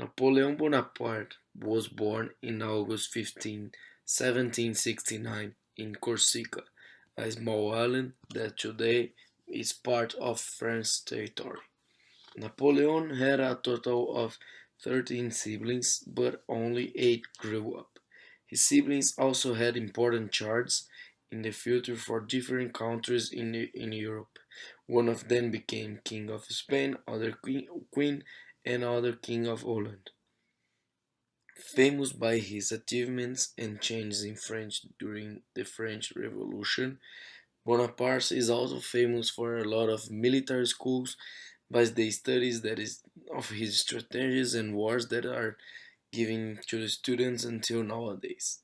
Napoleon Bonaparte was born in August 15, 1769 in Corsica, a small island that today is part of French territory. Napoleon had a total of 13 siblings, but only 8 grew up. His siblings also had important charges in the future for different countries in Europe. One of them became King of Spain, other Queen, and other King of Holland. Famous by his achievements and changes in French during the French Revolution, Bonaparte is also famous for a lot of military schools by the studies that is of his strategies and wars that are given to the students until nowadays.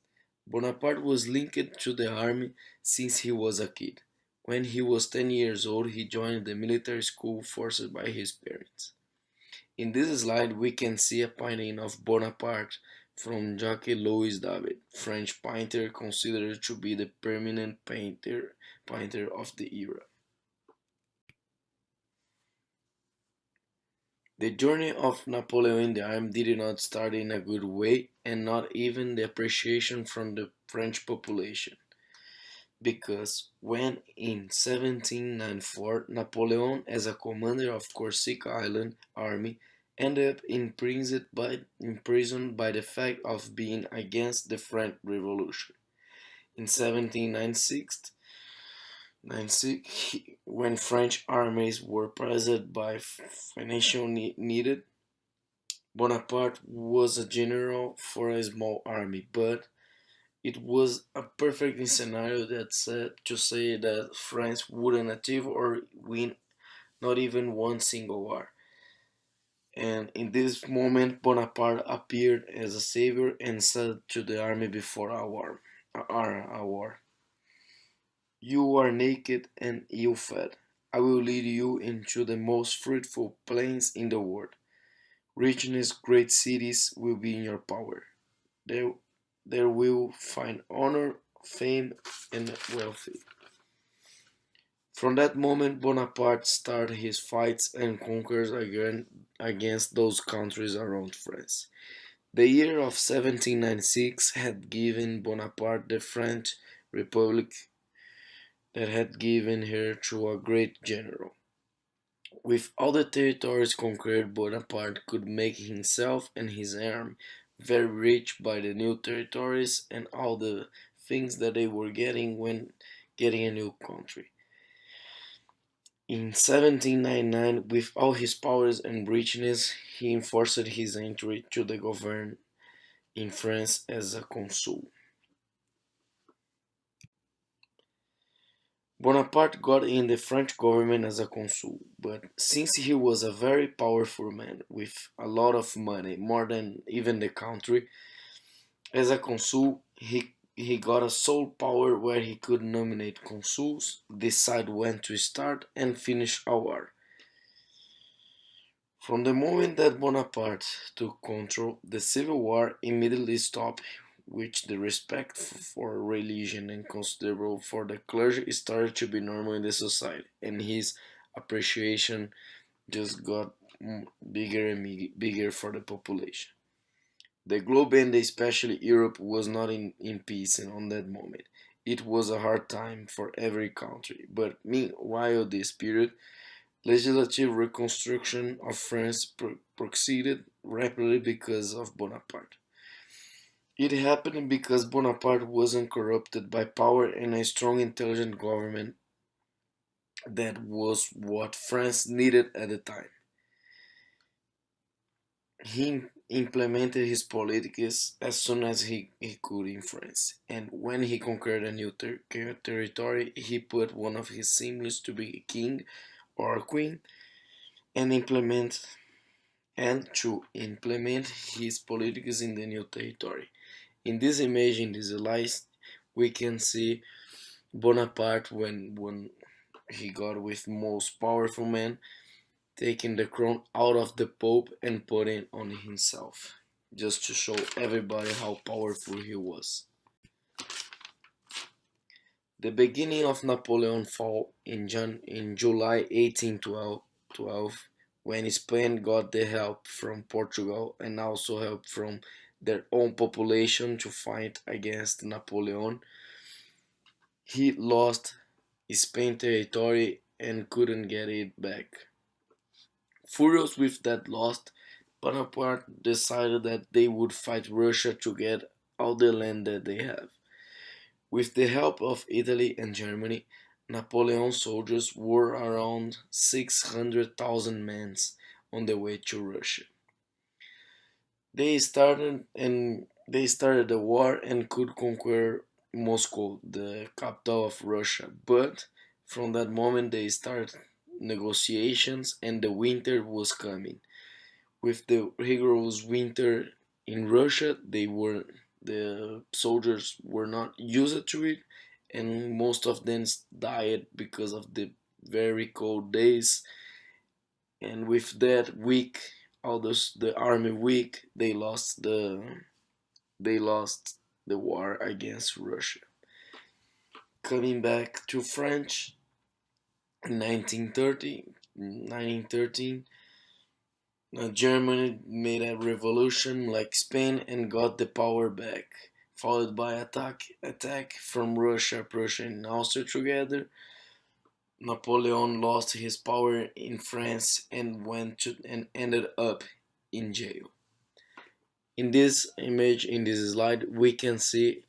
Bonaparte was linked to the army since he was a kid. When he was 10 years old, he joined the military school forced by his parents. In this slide, we can see a painting of Bonaparte from Jacques-Louis David, French painter considered to be the preeminent painter of the era. The journey of Napoleon in the army did not start in a good way, and not even the appreciation from the French population. Because when in 1794 Napoleon, as a commander of Corsica Island army, ended up imprisoned by the fact of being against the French Revolution. In 1796, when French armies were pressed by financial needed, Bonaparte was a general for a small army, but it was a perfect scenario that said to say that France wouldn't achieve or win not even one single war. And in this moment, Bonaparte appeared as a savior and said to the army before a war, a war, "You are naked and ill-fed. I will lead you into the most fruitful plains in the world. Richness, great cities will be in your power. There, there will find honor, fame, and wealthy." From that moment, Bonaparte started his fights and conquers again against those countries around France. The year of 1796 had given Bonaparte the French Republic that had given her to a great general. With all the territories conquered, Bonaparte could make himself and his army very rich by the new territories and all the things that they were getting when getting a new country. In 1799, with all his powers and richness, he enforced his entry to the govern in France as a consul. Bonaparte got in the French government as a consul, but since he was a very powerful man with a lot of money, more than even the country, as a consul he got a sole power where he could nominate consuls, decide when to start and finish a war. From the moment that Bonaparte took control, the civil war immediately stopped, which the respect for religion and considerable for the clergy started to be normal in the society, and his appreciation just got bigger and bigger for the population. The globe and especially Europe was not in peace on that moment. It was a hard time for every country, but meanwhile this period, legislative reconstruction of France proceeded rapidly because of Bonaparte. It happened because Bonaparte wasn't corrupted by power and a strong intelligent government that was what France needed at the time. He implemented his politics as soon as he could in France, and when he conquered a new territory, he put one of his symbols to be a king or a queen and to implement his politics in the new territory. In this image, in this slide, we can see Bonaparte when he got with most powerful man, taking the crown out of the Pope and putting it on himself, just to show everybody how powerful he was. The beginning of Napoleon's fall in July 1812 when Spain got the help from Portugal and also help from their own population to fight against Napoleon, he lost Spain territory and couldn't get it back. Furious with that loss, Bonaparte decided that they would fight Russia to get all the land that they have. With the help of Italy and Germany, Napoleon's soldiers were around 600,000 men on the way to Russia. They started the war and could conquer Moscow, the capital of Russia. But from that moment they started negotiations and the winter was coming. With the rigorous winter in Russia, the soldiers were not used to it, and most of them died because of the very cold days. And with that weak, all those the army weak, they lost the war against Russia. Coming back to French in 1913, Germany made a revolution like Spain and got the power back, followed by attack from Russia, Prussia, and Austria together. Napoleon lost his power in France and went to and ended up in jail. In this image, in this slide, we can see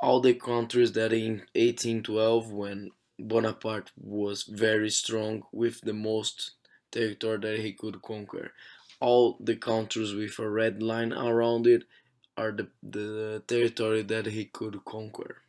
all the countries that in 1812, when Bonaparte was very strong with the most territory that he could conquer, all the countries with a red line around it are the territory that he could conquer.